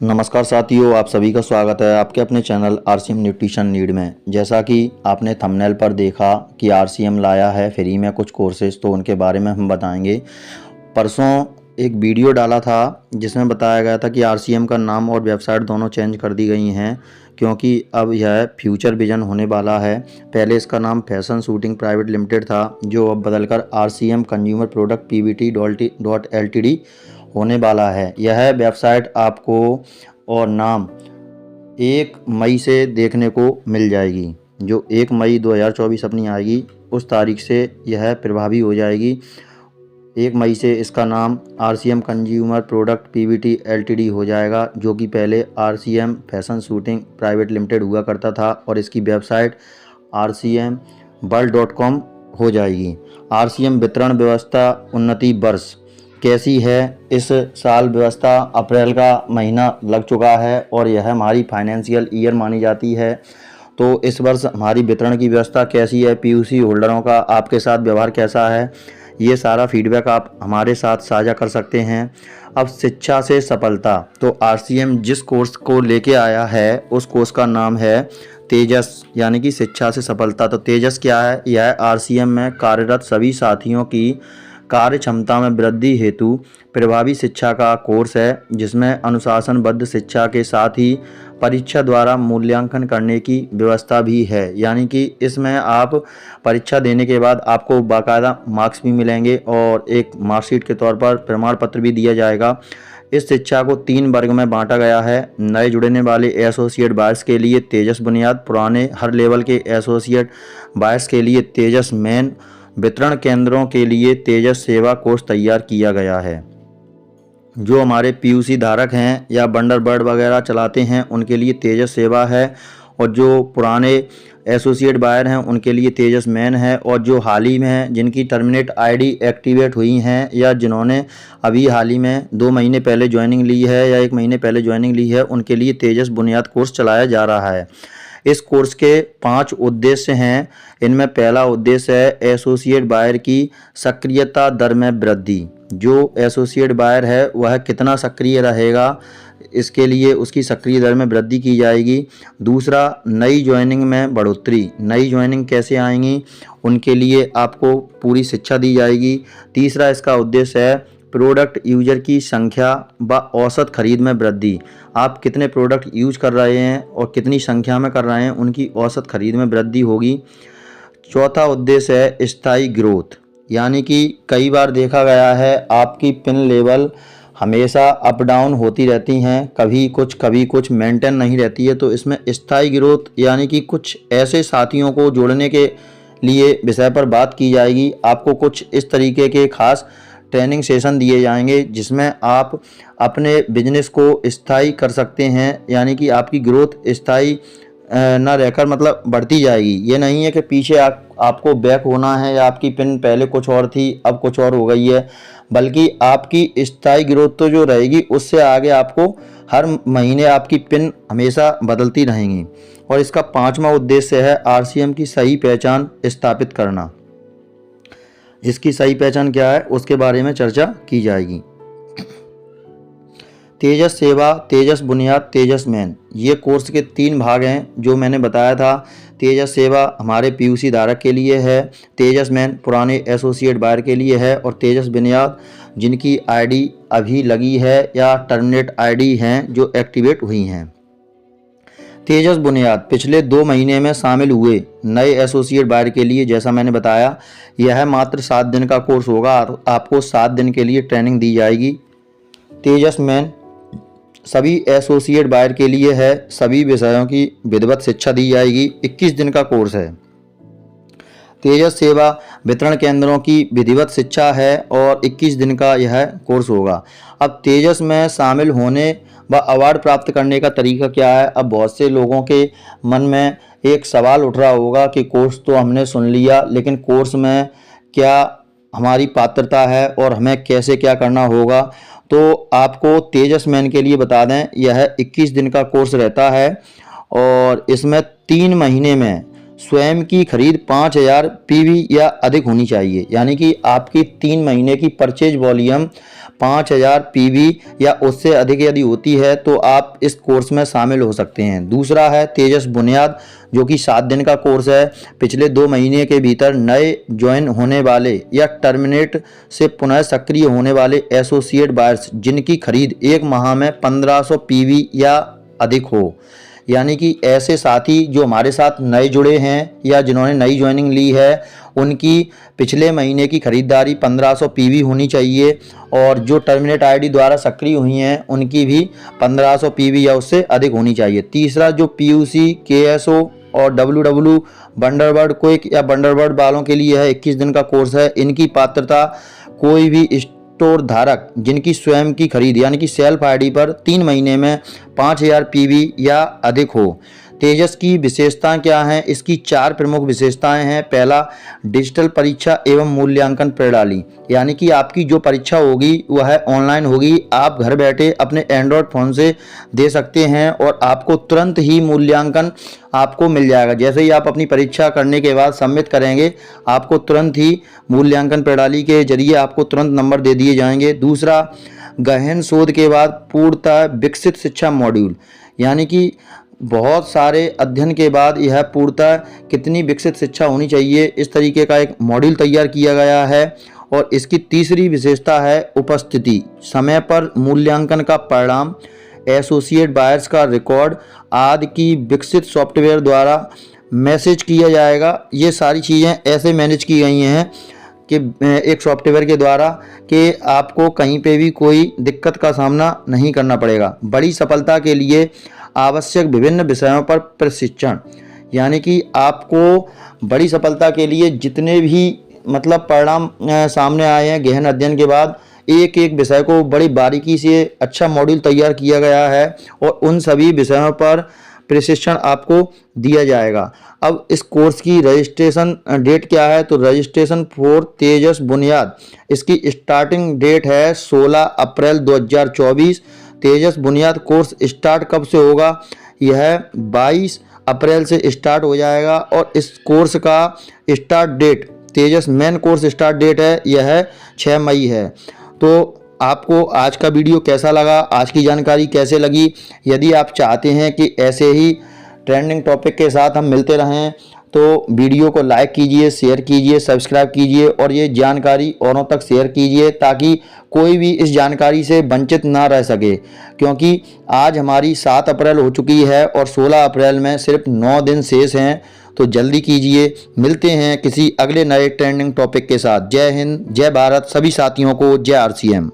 नमस्कार साथियों, आप सभी का स्वागत है आपके अपने चैनल आरसीएम न्यूट्रिशन नीड में। जैसा कि आपने थंबनेल पर देखा कि आरसीएम लाया है फ्री में कुछ कोर्सेज, तो उनके बारे में हम बताएंगे। परसों एक वीडियो डाला था जिसमें बताया गया था कि आरसीएम का नाम और वेबसाइट दोनों चेंज कर दी गई हैं, क्योंकि अब यह फ्यूचर विजन होने वाला है। पहले इसका नाम फैशन शूटिंग प्राइवेट लिमिटेड था, जो अब बदलकर RCM consumer product Pvt dot LTD होने वाला है। यह वेबसाइट आपको और नाम 1 मई से देखने को मिल जाएगी। जो 1 मई 2024 अपनी आएगी, उस तारीख से यह प्रभावी हो जाएगी। 1 मई से इसका नाम RCM consumer product Pvt LTD हो जाएगा, जो कि पहले RCM fashion shooting private limited हुआ करता था, और इसकी वेबसाइट rcmworld.com हो जाएगी। आरसीएम वितरण व्यवस्था उन्नति वर्ष कैसी है? इस साल व्यवस्था अप्रैल का महीना लग चुका है और यह हमारी फाइनेंशियल ईयर मानी जाती है। तो इस वर्ष हमारी वितरण की व्यवस्था कैसी है, पीयूसी होल्डरों का आपके साथ व्यवहार कैसा है, ये सारा फीडबैक आप हमारे साथ साझा कर सकते हैं। अब शिक्षा से सफलता, तो आरसीएम जिस कोर्स को लेके आया है उस कोर्स का नाम है तेजस, यानी कि शिक्षा से सफलता। तो तेजस क्या है? यह आरसीएम में कार्यरत सभी साथियों की कार्य क्षमता में वृद्धि हेतु प्रभावी शिक्षा का कोर्स है, जिसमें अनुशासनबद्ध शिक्षा के साथ ही परीक्षा द्वारा मूल्यांकन करने की व्यवस्था भी है। यानी कि इसमें आप परीक्षा देने के बाद आपको बाकायदा मार्क्स भी मिलेंगे और एक मार्कशीट के तौर पर प्रमाण पत्र भी दिया जाएगा। इस शिक्षा को 3 वर्ग में बांटा गया है। नए जुड़ने वाले एसोसिएट बायर्स के लिए तेजस बुनियाद, पुराने हर लेवल के एसोसिएट बायर्स के लिए तेजस मेन, वितरण केंद्रों के लिए तेजस सेवा कोर्स तैयार किया गया है। जो हमारे पीयूसी धारक हैं या बंडरबर्ड वगैरह चलाते हैं उनके लिए तेजस सेवा है, और जो पुराने एसोसिएट बायर हैं उनके लिए तेजस मैन है, और जो हाल ही में हैं जिनकी टर्मिनेट आईडी एक्टिवेट हुई हैं या जिन्होंने अभी हाल ही में 2 महीने पहले ज्वाइनिंग ली है या 1 महीने पहले ज्वाइनिंग ली है, उनके लिए तेजस बुनियाद कोर्स चलाया जा रहा है। इस कोर्स के 5 उद्देश्य हैं। इनमें पहला उद्देश्य है एसोसिएट बायर की सक्रियता दर में वृद्धि। जो एसोसिएट बायर है वह कितना सक्रिय रहेगा, इसके लिए उसकी सक्रिय दर में वृद्धि की जाएगी। दूसरा, नई ज्वाइनिंग में बढ़ोतरी। नई ज्वाइनिंग कैसे आएंगी, उनके लिए आपको पूरी शिक्षा दी जाएगी। तीसरा इसका उद्देश्य है प्रोडक्ट यूजर की संख्या व औसत खरीद में वृद्धि। आप कितने प्रोडक्ट यूज कर रहे हैं और कितनी संख्या में कर रहे हैं, उनकी औसत खरीद में वृद्धि होगी। चौथा उद्देश्य है स्थायी ग्रोथ, यानी कि कई बार देखा गया है आपकी पिन लेवल हमेशा अप डाउन होती रहती हैं, कभी कुछ मेंटेन नहीं रहती है। तो इसमें स्थायी ग्रोथ यानी कि कुछ ऐसे साथियों को जोड़ने के लिए विषय पर बात की जाएगी। आपको कुछ इस तरीके के खास ट्रेनिंग सेशन दिए जाएंगे जिसमें आप अपने बिजनेस को स्थायी कर सकते हैं, यानी कि आपकी ग्रोथ स्थायी ना रहकर मतलब बढ़ती जाएगी। ये नहीं है कि पीछे आपको बैक होना है या आपकी पिन पहले कुछ और थी अब कुछ और हो गई है, बल्कि आपकी स्थायी ग्रोथ तो जो रहेगी उससे आगे आपको हर महीने आपकी पिन हमेशा बदलती रहेंगी। और इसका 5वां उद्देश्य है आरसीएम की सही पहचान स्थापित करना। इसकी सही पहचान क्या है उसके बारे में चर्चा की जाएगी। तेजस सेवा, तेजस बुनियाद, तेजस मैन, ये कोर्स के 3 भाग हैं जो मैंने बताया था। तेजस सेवा हमारे पीयूसी धारक के लिए है, तेजस मैन पुराने एसोसिएट बायर के लिए है, और तेजस बुनियाद जिनकी आईडी अभी लगी है या टर्मिनेट आईडी हैं जो एक्टिवेट हुई हैं। तेजस बुनियाद पिछले 2 महीने में शामिल हुए नए एसोसिएट बायर के लिए, जैसा मैंने बताया, यह मात्र 7 दिन का कोर्स होगा। आपको 7 दिन के लिए ट्रेनिंग दी जाएगी। तेजस मैन सभी एसोसिएट बायर के लिए है, सभी विषयों की विधिवत शिक्षा दी जाएगी। 21 दिन का कोर्स है। तेजस सेवा वितरण केंद्रों की विधिवत शिक्षा है और 21 दिन का यह कोर्स होगा। अब तेजस में शामिल होने व अवार्ड प्राप्त करने का तरीका क्या है? अब बहुत से लोगों के मन में एक सवाल उठ रहा होगा कि कोर्स तो हमने सुन लिया, लेकिन कोर्स में क्या हमारी पात्रता है और हमें कैसे क्या करना होगा। तो आपको तेजस मैन के लिए बता दें, यह 21 दिन का कोर्स रहता है और इसमें 3 महीने में स्वयं की खरीद 5000 पीवी या अधिक होनी चाहिए, यानी कि आपकी 3 महीने की परचेज वॉल्यूम 5000 पीवी या उससे अधिक यदि होती है तो आप इस कोर्स में शामिल हो सकते हैं। दूसरा है तेजस बुनियाद, जो कि 7 दिन का कोर्स है। पिछले 2 महीने के भीतर नए ज्वाइन होने वाले या टर्मिनेट से पुनः सक्रिय होने वाले एसोसिएट बायर्स जिनकी खरीद 1 माह में 1500 पीवी या अधिक हो, यानी कि ऐसे साथी जो हमारे साथ नए जुड़े हैं या जिन्होंने नई ज्वाइनिंग ली है, उनकी पिछले महीने की खरीदारी 1500 पीवी होनी चाहिए और जो टर्मिनेट आईडी द्वारा सक्रिय हुई हैं उनकी भी 1500 पीवी या उससे अधिक होनी चाहिए। तीसरा जो पीयूसी, केएसओ और डब्ल्यूडब्ल्यू बंडरबर्ड क्विक या बंडरबर्ड वालों के लिए है 21 दिन का कोर्स है। इनकी पात्रता कोई भी स्टोर धारक जिनकी स्वयं की खरीद यानी कि सेल्फ आईडी पर 3 महीने में 5000 पीवी या अधिक हो। तेजस की विशेषताएं क्या हैं? इसकी 4 प्रमुख विशेषताएं हैं। पहला, डिजिटल परीक्षा एवं मूल्यांकन प्रणाली, यानी कि आपकी जो परीक्षा होगी वह ऑनलाइन होगी। आप घर बैठे अपने एंड्रॉयड फ़ोन से दे सकते हैं और आपको तुरंत ही मूल्यांकन आपको मिल जाएगा। जैसे ही आप अपनी परीक्षा करने के बाद सबमिट करेंगे, आपको तुरंत ही मूल्यांकन प्रणाली के जरिए आपको तुरंत नंबर दे दिए जाएंगे। दूसरा, गहन शोध के बाद पूर्णतः विकसित शिक्षा मॉड्यूल, यानी कि बहुत सारे अध्ययन के बाद यह पूर्णतः कितनी विकसित शिक्षा होनी चाहिए, इस तरीके का एक मॉड्यूल तैयार किया गया है। और इसकी तीसरी विशेषता है उपस्थिति, समय पर मूल्यांकन का परिणाम, एसोसिएट बायर्स का रिकॉर्ड आदि की विकसित सॉफ्टवेयर द्वारा मैसेज किया जाएगा। ये सारी चीज़ें ऐसे मैनेज की गई हैं कि एक सॉफ्टवेयर के द्वारा कि आपको कहीं पे भी कोई दिक्कत का सामना नहीं करना पड़ेगा। बड़ी सफलता के लिए आवश्यक विभिन्न विषयों पर प्रशिक्षण, यानी कि आपको बड़ी सफलता के लिए जितने भी मतलब परिणाम सामने आए हैं गहन अध्ययन के बाद, एक एक विषय को बड़ी बारीकी से अच्छा मॉड्यूल तैयार किया गया है और उन सभी विषयों पर प्रशिक्षण आपको दिया जाएगा। अब इस कोर्स की रजिस्ट्रेशन डेट क्या है? तो रजिस्ट्रेशन फॉर तेजस बुनियाद, इसकी स्टार्टिंग डेट है 16 अप्रैल 2024। तेजस बुनियाद कोर्स स्टार्ट कब से होगा? यह 22 अप्रैल से स्टार्ट हो जाएगा और इस कोर्स का स्टार्ट डेट, तेजस मेन कोर्स स्टार्ट डेट है, यह 6 मई है। तो आपको आज का वीडियो कैसा लगा? आज की जानकारी कैसे लगी? यदि आप चाहते हैं कि ऐसे ही ट्रेंडिंग टॉपिक के साथ हम मिलते रहें तो वीडियो को लाइक कीजिए, शेयर कीजिए, सब्सक्राइब कीजिए और ये जानकारी औरों तक शेयर कीजिए ताकि कोई भी इस जानकारी से वंचित ना रह सके, क्योंकि आज हमारी 7 अप्रैल हो चुकी है और 16 अप्रैल में सिर्फ 9 दिन शेष हैं। तो जल्दी कीजिए। मिलते हैं किसी अगले नए ट्रेंडिंग टॉपिक के साथ। जय हिंद, जय भारत, सभी साथियों को जय आरसीएम।